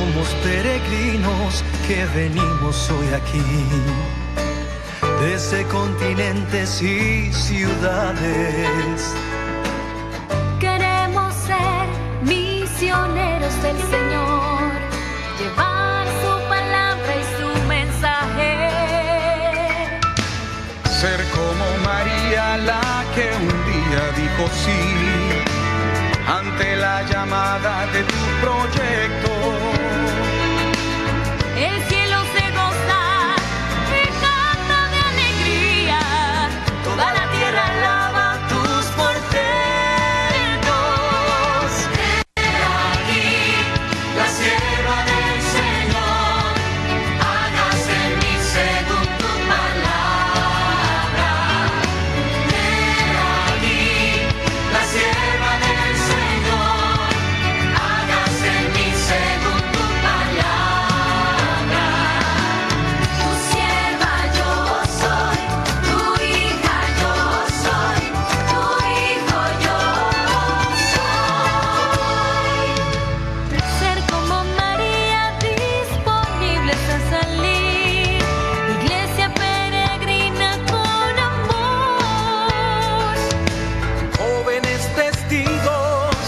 Somos peregrinos que venimos hoy aquí, desde continentes y ciudades. Queremos ser misioneros del Señor, llevar su palabra y su mensaje. Ser como María, la que un día dijo sí ante la llamada de tu proyecto. El cielo se goza y canta de alegría, toda la tierra alaba tus portentos. He aquí la sierva del Señor, hágase en mí según tu palabra. He aquí la sierva del Señor, hágase en mí según tu palabra. Tu sierva yo soy, tu hija yo soy, tu hijo yo soy. Ser como María, disponibles a salir, iglesia peregrina con amor. Jóvenes testigos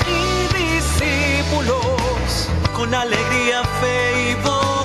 y discípulos, con alegría, fe y voz.